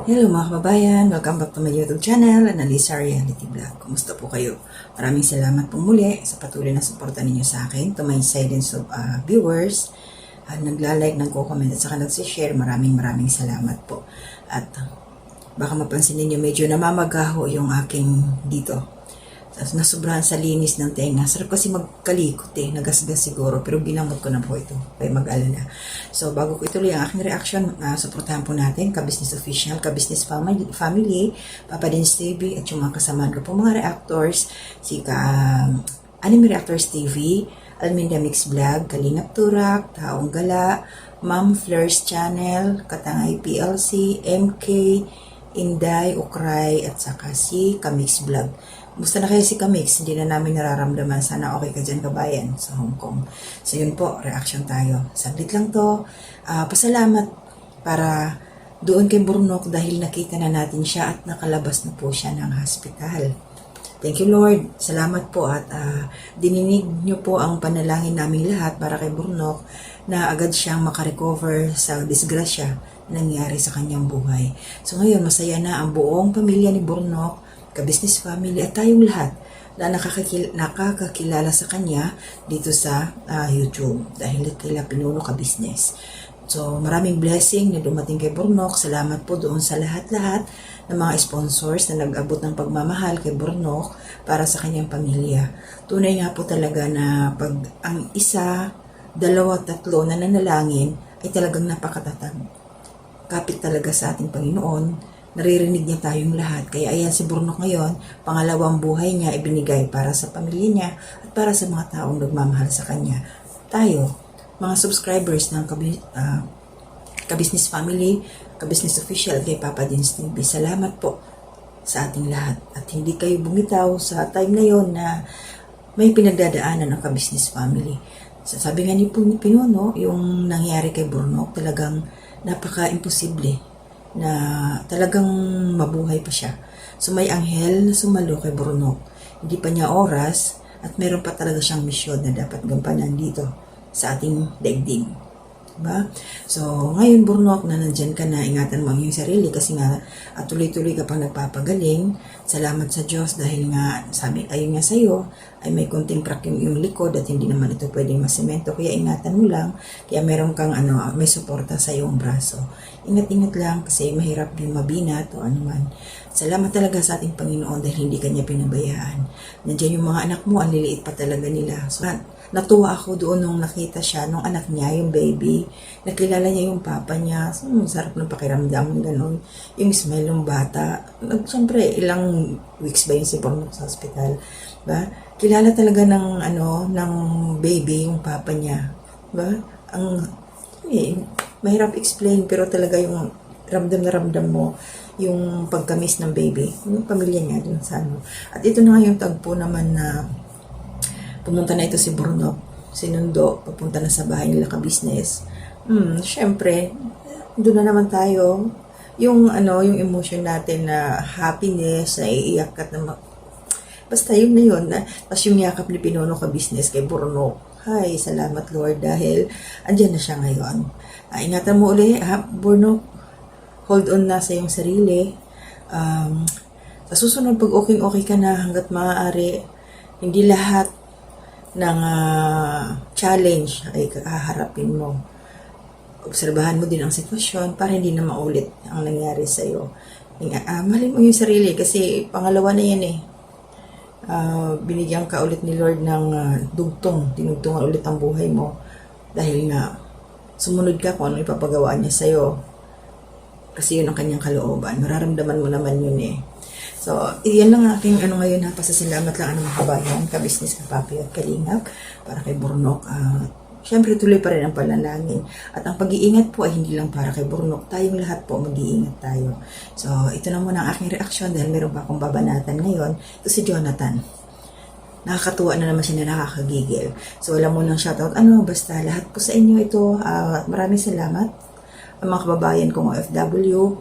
Hello mga kababayan, welcome back to my YouTube channel, Analisa Reality Vlog. Kumusta po kayo? Maraming salamat po muli sa patuloy na suporta ninyo sa akin, to my silence of viewers, nagla-like, nagko-comment at saka nagsishare. Maraming salamat po. At baka mapansin ninyo medyo namamagaho yung aking dito. Nasubrahan sa linis ng tenga. Sarap kasi magkalikot nagasgas siguro, pero ginamot ko na po ito, kaya mag-alala. So bago ko ituloy ang aking reaction, suportahan po natin Ka-Business Official, Ka-Business Family, Papa Dins TV, at yung mga kasamahan ko po mga reactors, si Anime Reactors TV, Alminda Mix Vlog, Kalingap Turak, Taong Gala, Ma'am Fleurs Channel, Katangay PLC, MK, Inday, Ukray, at saka si Kamix Vlog. Musta na kayo si Kamix? Hindi na namin nararamdaman. Sana okay ka dyan, kabayan, sa Hong Kong. So yun po, reaction tayo. Saglit lang to. Pasalamat para doon kay Burnok dahil nakita na natin siya at nakalabas na po siya ng hospital. Thank you Lord. Salamat po at dininig niyo po ang panalangin namin lahat para kay Burnok na agad siyang makarecover sa disgrasya na nangyari sa kanyang buhay. So ngayon, masaya na ang buong pamilya ni Burnok, Ka-Business Family at tayong lahat na nakakakilala sa kanya dito sa YouTube dahil kila Pinuno Ka-Business. So maraming blessing na dumating kay Burnok. Salamat po doon sa lahat-lahat ng mga sponsors na nag-abot ng pagmamahal kay Burnok para sa kanyang pamilya. Tunay nga po talaga na pag ang isa, dalawa, tatlo na nanalangin ay talagang napakatatag. Kapit talaga sa ating Panginoon. Naririnig niya tayong lahat. Kaya ayan si Burnok ngayon, pangalawang buhay niya ibinigay para sa pamilya niya at para sa mga taong nagmamahal sa kanya. Tayo, mga subscribers ng Ka-Business Family, Ka-Business Official kay Papa Dins TV, salamat po sa ating lahat. At hindi kayo bumitaw sa time na yon na may pinagdadaanan ng Ka-Business Family. Sabi nga ni Pinuno, yung nangyari kay Burnok talagang napaka-imposible na talagang mabuhay pa siya. So may anghel na sumalo kay Burnok. Hindi pa niya oras at meron pa talaga siyang misyon na dapat gampanan dito sa ating daigdig. Diba? So ngayon Burnok na nandyan ka na, ingatan mo ang iyong sarili kasi nga tuloy-tuloy ka pang nagpapagaling. Salamat sa Diyos dahil nga sabi ayon nga sa iyo ay may konting crack yung likod at hindi naman ito pwedeng masemento, kaya ingatan mo lang, kaya meron kang may suporta sa iyong braso. Ingat-ingat lang kasi mahirap din mabinat o anuman. Salamat talaga sa ating Panginoon dahil hindi kanya pinabayaan. Nandiyan yung mga anak mo, ang liliit pa talaga nila. So natuwa ako doon nung nakita siya, nung anak niya, yung baby, nakilala niya yung papa niya. So, sarap ng pakiramdam, gano'n. Yung smell ng bata. Siyempre, ilang weeks ba yun si Burnok sa hospital? Ba? Kilala talaga ng baby yung papa niya. Ba? Mahirap explain, pero talaga yung ramdam na ramdam mo yung pagkamis ng baby, yung pamilya niya dun sa At ito na nga yung tagpo naman na pumunta na ito si Burnok, sinundo, papunta na sa bahay nila Ka-Business. Syempre, doon na naman tayo. Yung yung emotion natin na happiness, na iiyak ka na basta yun na yun. Tapos yung yakap ni Pinuno Ka-Business kay Burnok. Hi, salamat Lord dahil andyan na siya ngayon. Ingatan mo ulit, Burnok. Hold on na sa iyong sarili. Sa susunod, pag okay ka na hanggat maaari, hindi lahat ng challenge ay haharapin mo. Obserbahan mo din ang sitwasyon para hindi na maulit ang nangyari sa iyo. Mahalin mo yung sarili kasi pangalawa na yan binigyan ka ulit ni Lord ng tinugtungan ulit ang buhay mo dahil nga sumunod ka kung ano ipapagawa niya sa iyo. Kasi yun ang kanyang kalooban. Mararamdaman mo naman yun So, iyan lang aking ngayon pasasalamat lang mga kabayan, Ka-Business, Kapapi at Kalingap para kay Burnok. Siyempre tuloy pa rin ang panalangin. At ang pag-iingat po ay hindi lang para kay Burnok. Tayong lahat po mag-iingat tayo. So, ito na muna ang aking reaksyon dahil meron pa akong babanatan ngayon. Ito si Jonathan. Nakakatuwa na naman siya na nakakagigil. So, wala mo nang shoutout. Basta lahat po sa inyo ito. Maraming salamat. Ang mga kababayan kong OFW.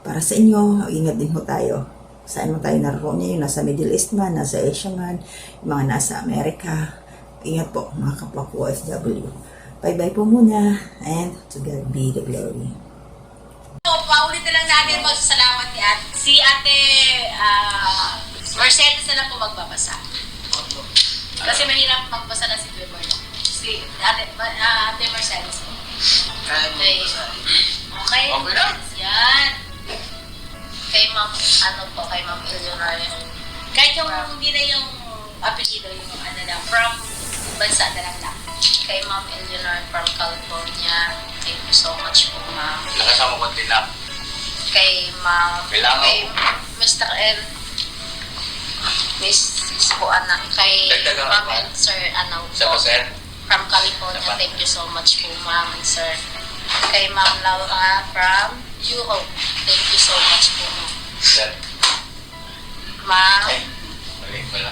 Para sa inyo, ingat din po tayo. Saan mo tayo naroon niya, yung nasa Middle East man, nasa Asia man, yung mga nasa Amerika. Ingat po mga kapwa ko OFW. Bye-bye po muna and to God be the glory. Paulit na lang natin. natin magsasalamat ni Ate. Si Ate Mercedes na lang po magbabasa. Kasi mahirap magbasa na si Weber. Si Ate Mercedes po. Kaya mo Okay. basahin. Okay. Okay lang. Yan. Kay Ma'am, kay Ma'am Eleanor. Kahit yung hindi na yung apelido, yung from bansa na lang. Kay Ma'am Eleanor from California. Thank you so much po, Ma'am. Nakasama ko din lang. Kay Ma'am, Kailangan. kay Mr. L. Miss po, kay Dagdagan Ma'am pa. and Sir Sa po. Jose. From California. Sa pa. Thank you so much po, Ma'am and Sir. Kay Ma'am Laura from Europe. Thank you so much po, Ma'am. Sir. Ma'am Ay, mali pala.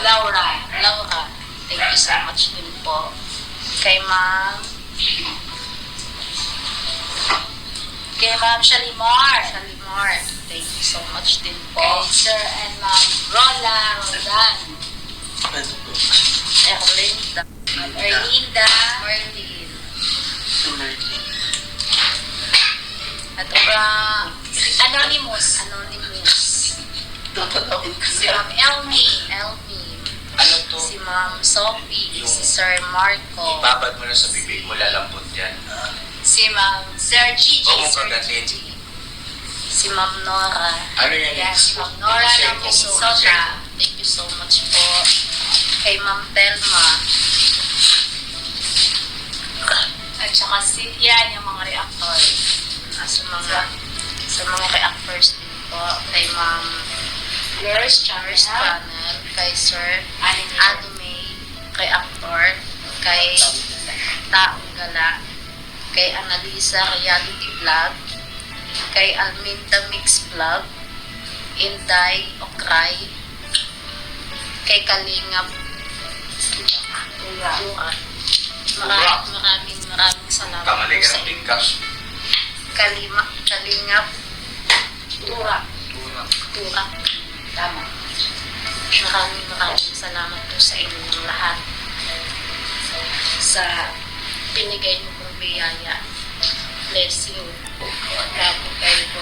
Laura. Thank you so much din po. Kay Ma'am Shalimar. Thank you so much din po. Kay Sir and Ma'am Roland. Erlinda. Merlin. At Anonymous. Si Ma'am Elmi. Ano to? Si Ma'am Sophie. Si Sir Marco. Ibabad mo na sa bibig mo, lalambot yan. Si Ma'am Sir Gigi. Huwag mo kagatin. Si Ma'am Nora. Ano yan? Ayan, si Ma'am Nora ng Minnesota. Thank you so much po. Kay Ma'am Telma. At saka yan yung mga reactor. Sa mga reactors din po. Kay Ma'am Charles Panel. Kay Sir Anime Reactor. Kay Taong Gala. Kay Annalisa Reality Vlog. Kay Alminda Mix Vlog. Inday Okray. Kay Kalingap Tura. Maraming salamat Kamali po ka sa ng inyo. bigkas. Kalingap Tura. Tama. Maraming salamat po sa inyong lahat sa pinigay niyo pong biyaya. Bless you. Labo kayo po.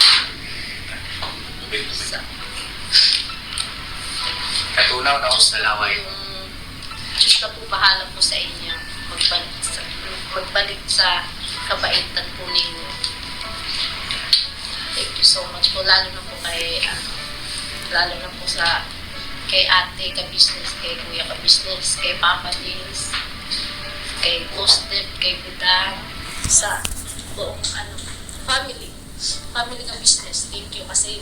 Katunaw na ako sa laway. Yung Diyos na po bahala po sa inyo. Magbalik sa kabaitan po ninyo. Thank you so much po. Lalo na po kay ate ka-business, kay kuya ka-business, kay Papa Nils, kay Postep, kay Budang, sa buong family ka-business. Thank you kasi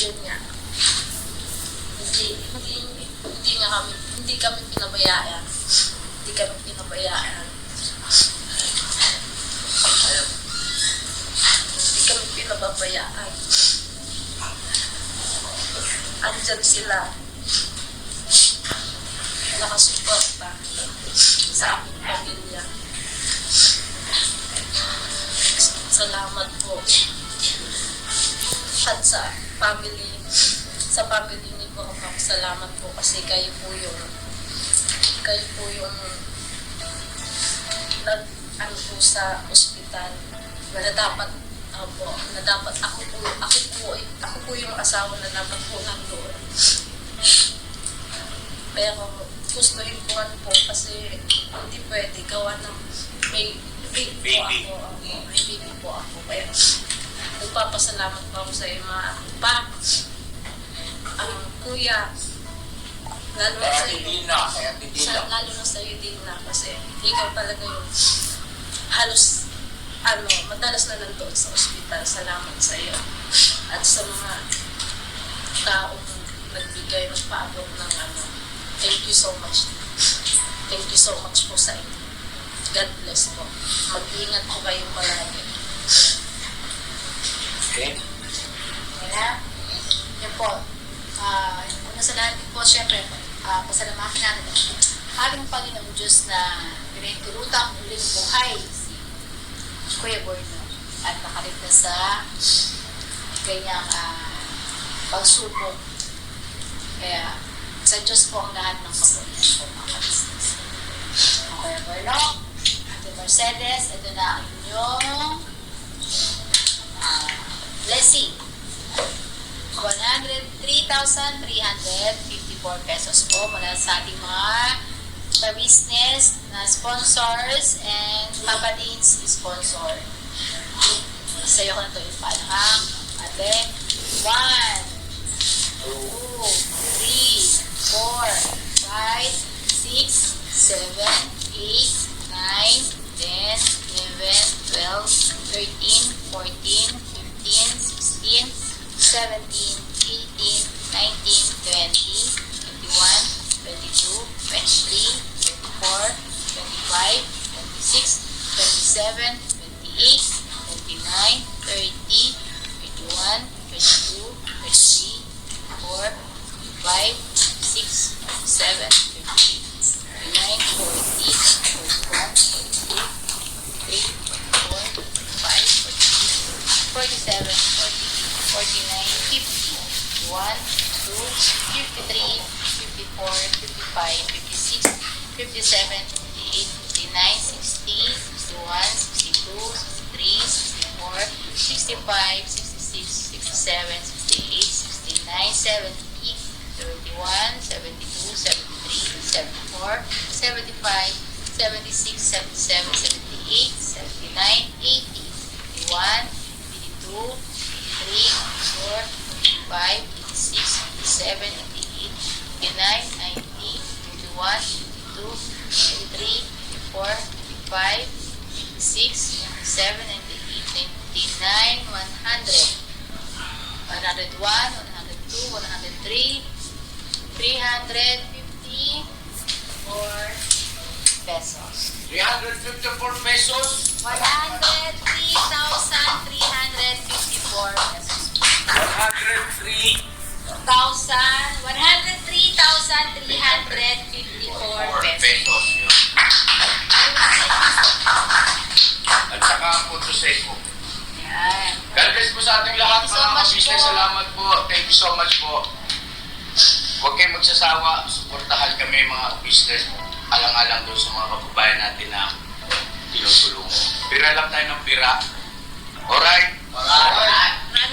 yun nga. Hindi kami pinabayaan. Hindi kami pinababayaan. Andyan sila. Nakasuporta sa aming pamilya. Salamat po. At sa family ni Borok, salamat po kasi kayo po yung po sa ospital na dapat ako po yung asawa na dapat po nandoon. Pero gustuhin ko po kasi hindi pwede gawa ng may baby po ako. Kaya nagpapasalamat po ako sa iyo mga pa, kuya, lalo na sa iyo. Lalo na sa iyo din na kasi ikaw talaga yung halos madalas na nandoon sa ospital. Salamat sa iyo at sa mga taong nagbigay, nagpaabot ng thank you so much. Thank you so much po sa inyo. God bless po. Mag-ingat po kayo palagi. Okay. Kaya, yun po. Una sa lahat po, syempre, pasalamatan natin ang aming Panginoong Diyos na pinahintulutan ang uling buhay si Kuya Borno at nakaligtas sa ganyang pagsubok. Kaya, sa Diyos po ang lahat ng kapulitan po mga kabisnes. Kuya Borno, Ate Mercedes, ito na ang inyong 23,354 pesos po mula sa ating mga business na sponsors and Papa Dean's sponsor. Sa'yo ko na ito yung panahang. Ate, 1, 2, 3, 4, 5, 6, 7, 8, 9, 10, 11, 12, 13, 14, 15, 16, 17, 18, 19, 20, 21, 22, 23, 24, 25, 26, 27, 28, 29, 30, 31, 22, 23, 24, 25, 26, 27, 28, 29, 40, 41, 42, 43, 44, 45, 46, 47, 48, 49, 50, 51, 2, 53, 54, 55, 56, 57, 58, 59, 60, 61, 62, 63, 64, 65, 66, 67, 68, 69, 70, 71, 72, 73, 74, 75, 76, 77, 78, 79, 80, 81, 82, 83, 84, 85, 86, 87, 88, 89, 90, 91, 92, 93, 94, 95, 96, 97, 98, 99, 100, 101, 102, 103, 354 pesos. 354 pesos. 103,354 pesos. 103 103,354 pesos. pesos yun. At saka ang punto seco. Yan. God bless po sa ating lahat, Thank you so mga much business. po. Salamat po. Thank you so much po. Huwag kayong magsasawa. Suportahan kami mga business. Alang-alang doon sa mga kababayan natin na tinutulungan. Pira lang tayo ng pira. Alright? Alright.